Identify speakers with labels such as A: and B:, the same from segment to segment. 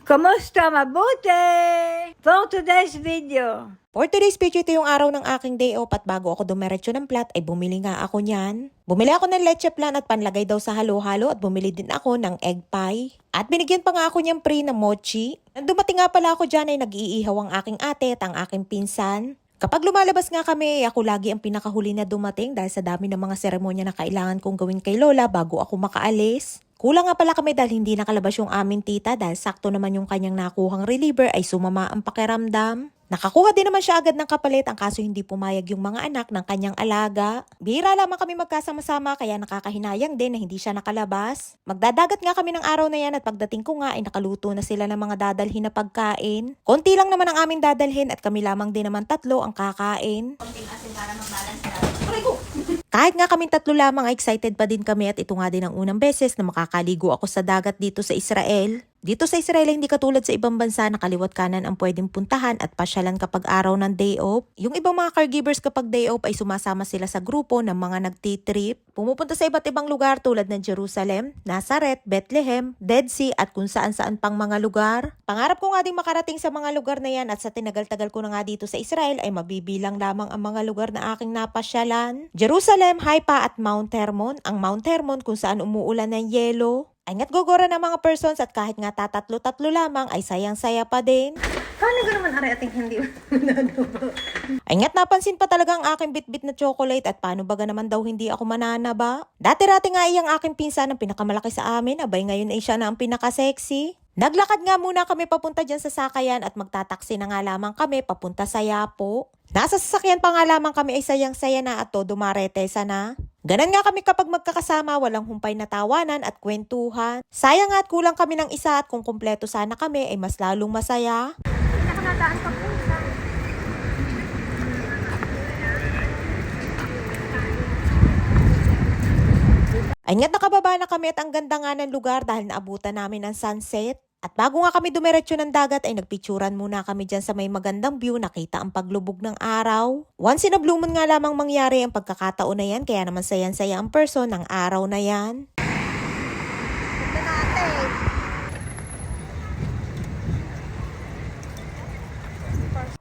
A: Kamusta? Mabuti? For today's video.
B: For today's video, ito yung araw ng aking day off at bago ako dumiretso ng plat ay bumili nga ako niyan. Bumili ako ng leche plan at panlagay daw sa halo-halo at bumili din ako ng egg pie. At binigyan pa nga ako niyang free na mochi. Nang dumating nga pala ako dyan ay nag-iihaw ang aking ate at ang aking pinsan. Kapag lumalabas nga kami, ako lagi ang pinakahuli na dumating dahil sa dami ng mga seremonya na kailangan kong gawin kay Lola bago ako makaalis. Kulang nga pala kami dahil hindi nakalabas yung aming tita dahil sakto naman yung kanyang nakuhang reliever ay sumama ang pakiramdam. Nakakuha din naman siya agad ng kapalit ang kaso hindi pumayag yung mga anak ng kanyang alaga. Bihira lamang kami magkasama-sama kaya nakakahinayang din na hindi siya nakalabas. Magdadagat nga kami ng araw na yan at pagdating ko nga ay nakaluto na sila ng mga dadalhin na pagkain. Konti lang naman ang aming dadalhin at kami lamang din naman tatlo ang kakain.
C: Konting asin para mag-balance na.
B: Kahit nga kaming tatlo lamang, excited pa din kami at ito nga din ang unang beses na makakaligo ako sa dagat dito sa Israel. Dito sa Israel, hindi katulad sa ibang bansa na kaliwat kanan ang pwedeng puntahan at pasyalan kapag araw ng day off. Yung ibang mga caregivers kapag day off ay sumasama sila sa grupo ng mga nagtitrip. Pumupunta sa iba't ibang lugar tulad ng Jerusalem, Nazareth, Bethlehem, Dead Sea at kung saan-saan pang mga lugar. Pangarap ko nga ding makarating sa mga lugar na yan at sa tinagal-tagal ko na nga dito sa Israel ay mabibilang lamang ang mga lugar na aking napasyalan. Jerusalem, Haifa at Mount Hermon. Ang Mount Hermon kung saan umuulan ng yelo. Ay nga't gogora ng mga persons at kahit nga tatatlo-tatlo lamang ay sayang-saya pa din.
C: Paano ko naman aray ating hindi mananaba?
B: Ay nga't napansin pa talaga ang aking bit-bit na chocolate at paano baga naman daw hindi ako mananaba. Dati-rati nga iyang aking pinsan ang pinakamalaki sa amin, abay ngayon ay siya na ang pinaka-sexy. Naglakad nga muna kami papunta dyan sa sakayan at magtataksi na nga lamang kami papunta sa Yapo. Nasa sasakyan pa nga lamang kami ay sayang-saya na at todo maretesa na. Ganon nga kami kapag magkakasama, walang humpay na tawanan at kwentuhan. Sayang nga at kulang kami ng isa at kung kumpleto sana kami ay mas lalong masaya.
C: Nakanataan pa po sa...
B: Ay nga't nakababa na kami at ang ganda nga ng lugar dahil naabutan namin ang sunset. At bago nga kami dumiretso ng dagat ay nagpicturan muna kami dyan sa may magandang view, nakita ang paglubog ng araw. Once in a blue moon nga lamang mangyari ang pagkakataon na yan, kaya naman sayan-saya ang person ng araw na yan.
C: Punta natin.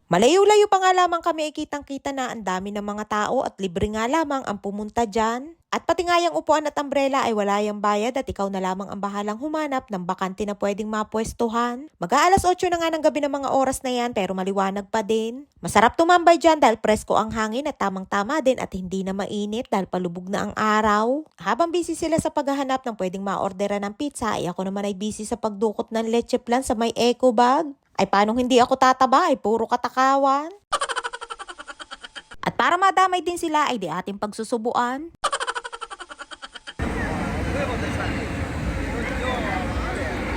B: Malayo-layo pa nga lamang kami ay kitang-kita na ang dami ng mga tao at libre nga lamang ang pumunta dyan. At pati nga yung upuan at umbrella ay wala yung bayad at ikaw na lamang ang bahalang humanap ng bakante na pwedeng mapwestuhan. Mag-aalas 8 na nga ng gabi ng mga oras na yan pero maliwanag pa din. Masarap tumambay dyan dahil presko ang hangin at tamang-tama din at hindi na mainit dahil palubog na ang araw. Habang busy sila sa paghahanap ng pwedeng ma-orderan ng pizza ay ako naman ay busy sa pagdukot ng leche plan sa may eco bag. Ay paano hindi ako tataba ay puro katakawan. At para madamay din sila ay di ating pagsusubuan.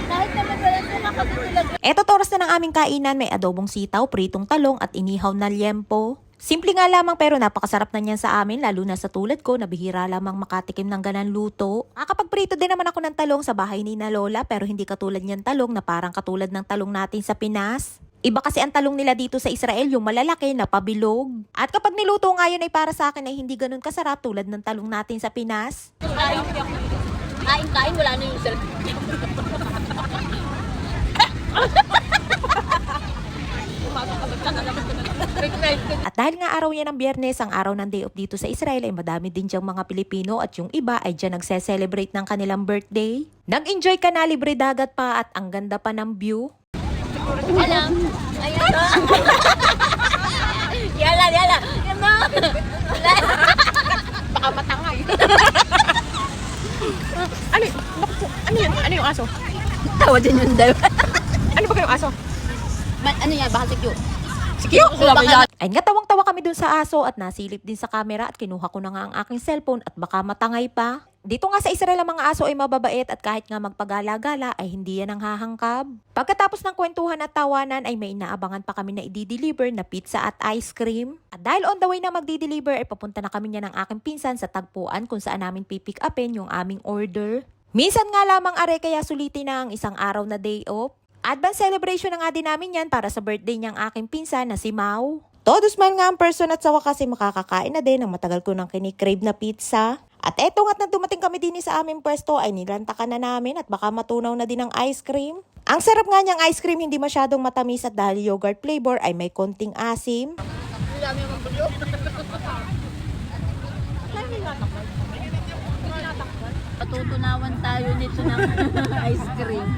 C: Kahit naman wala ito makabitulag.
B: Eto oras na ng aming kainan, may adobong sitaw, pritong talong at inihaw na liempo. Simple nga lamang pero napakasarap na niyan sa amin lalo na sa tulad ko na bihira lamang makatikim ng ganan luto. Nakakapagprito din naman ako ng talong sa bahay ni na Lola pero hindi katulad niyan talong na parang katulad ng talong natin sa Pinas. Iba kasi ang talong nila dito sa Israel, yung malalaki na pabilog. At kapag niluto nga yun ay para sa akin ay hindi ganun kasarap tulad ng talong natin sa Pinas.
C: Kain, wala na yung cellphone.
B: At dahil nga araw yan ng Biyernes, ang araw ng day off dito sa Israel ay madami din diyang mga Pilipino at yung iba ay dyan nagse-celebrate ng kanilang birthday. Nag-enjoy ka na, libre dagat pa at ang ganda pa ng view.
C: Alam. Ayan na. Yala. Yan na.
D: Baka matangay. Ano yung aso?
C: Tawa dyan yung dalawa.
D: Ano ba kayong aso?
C: Ano yan? Baka sikyo.
D: Sikyo?
B: Ay nga tawang-tawa kami dun sa aso at nasilip din sa camera at kinuha ko na nga ang aking cellphone at baka matangay pa. Dito nga sa Israel ang mga aso ay mababait at kahit nga magpagala-gala ay hindi yan ang hahangkab. Pagkatapos ng kwentuhan at tawanan ay may inaabangan pa kami na i-deliver na pizza at ice cream. At dahil on the way na magdi-deliver ay papunta na kami niya ng aking pinsan sa tagpuan kung saan namin pipick upin yung aming order. Minsan nga lamang are kaya sulitin na ang isang araw na day off. Advance celebration na nga din namin yan para sa birthday niyang aking pinsan na si Mau. Todo smile nga ang person at sawa kasi makakakain na din ang matagal ko nang kinikrave na pizza. At eto nga't nang dumating kami din sa aming pwesto ay nilantakan na namin at baka matunaw na din ang ice cream. Ang sarap nga niyang ice cream, hindi masyadong matamis at dahil yogurt flavor ay may konting asim.
C: Patutunawan tayo nito ng ice cream.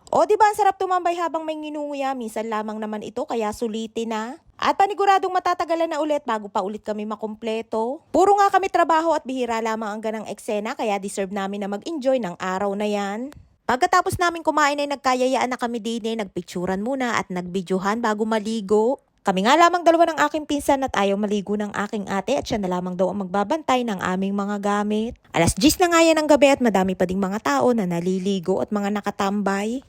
B: O di ba ang sarap tumambay habang may nginunguya, minsan lamang naman ito kaya sulitin na. At paniguradong matatagalan na ulit bago pa ulit kami makumpleto. Puro nga kami trabaho at bihira lamang ang ganang eksena kaya deserve namin na mag-enjoy ng araw na yan. Pagkatapos namin kumain ay nagkayayaan na kami din nagpicturan muna at nagbidyuhan bago maligo. Kami nga lamang dalawa ng aking pinsan at ayaw maligo ng aking ate at siya na lamang daw ang magbabantay ng aming mga gamit. Alas 10 na nga yan ng gabi at madami pa ding mga tao na naliligo at mga nakatambay.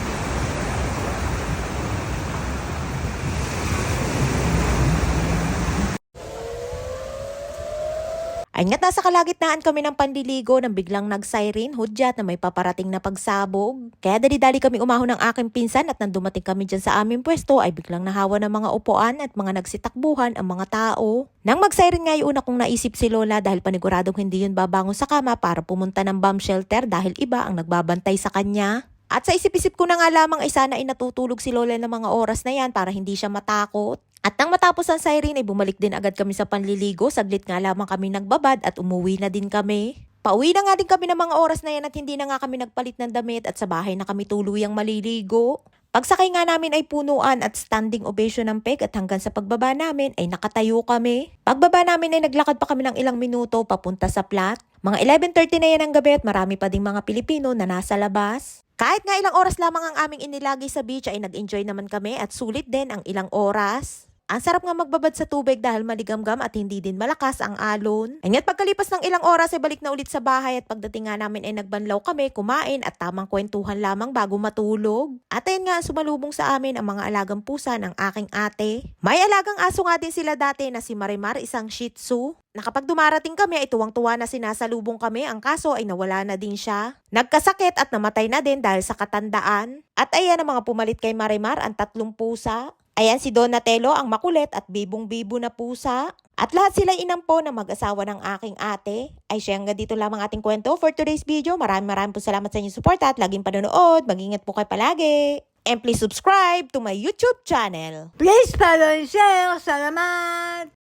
B: Ay nga't nasa kalagitnaan kami ng panliligo nang biglang nag-siren, hudyat na may paparating na pagsabog. Kaya dali-dali kami umahon ng aking pinsan at nang dumating kami dyan sa aming pwesto ay biglang nahawa ng mga upuan at mga nagsitakbuhan ang mga tao. Nang mag-siren nga yung una kong naisip si Lola dahil paniguradong hindi yun babangon sa kama para pumunta ng bomb shelter dahil iba ang nagbabantay sa kanya. At sa isip-isip ko na nga lamang ay sana ay natutulog si Lola ng mga oras na yan para hindi siya matakot. At nang matapos ang siren ay bumalik din agad kami sa panliligo, saglit nga lamang kami nagbabad at umuwi na din kami. Pauwi na nga din kami ng mga oras na yan at hindi na nga kami nagpalit ng damit at sa bahay na kami tuluyang maliligo. Pagsakay nga namin ay punuan at standing ovation ng peg at hanggang sa pagbaba namin ay nakatayo kami. Pagbaba namin ay naglakad pa kami ng ilang minuto papunta sa plat. Mga 11:30 na yan ang gabi at marami pa ding mga Pilipino na nasa labas. Kahit nga ilang oras lamang ang aming inilagay sa beach ay nag-enjoy naman kami at sulit din ang ilang oras. Ang sarap nga magbabad sa tubig dahil maligamgam at hindi din malakas ang alon. Nga't pagkalipas ng ilang oras ay balik na ulit sa bahay at pagdating nga namin ay nagbanlaw kami, kumain at tamang kwentuhan lamang bago matulog. At ayun nga sumalubong sa amin ang mga alagang pusa ng aking ate. May alagang aso nga din sila dati na si Marimar, isang Shih Tzu. Na kapag dumarating kami ay tuwang-tuwa na sinasalubong kami, ang kaso ay nawala na din siya. Nagkasakit at namatay na din dahil sa katandaan. At ayan ang mga pumalit kay Marimar, ang 3 pusa. Ayan si Donatello, ang makulit at bibong-bibo na pusa. At lahat sila inampo na mag-asawa ng aking ate. Ay siya hanggang dito lamang ating kwento for today's video. Maraming po salamat sa inyong support at laging panonood. Mag-ingat po kayo palagi. And please subscribe to my YouTube channel.
A: Please follow and share. Salamat!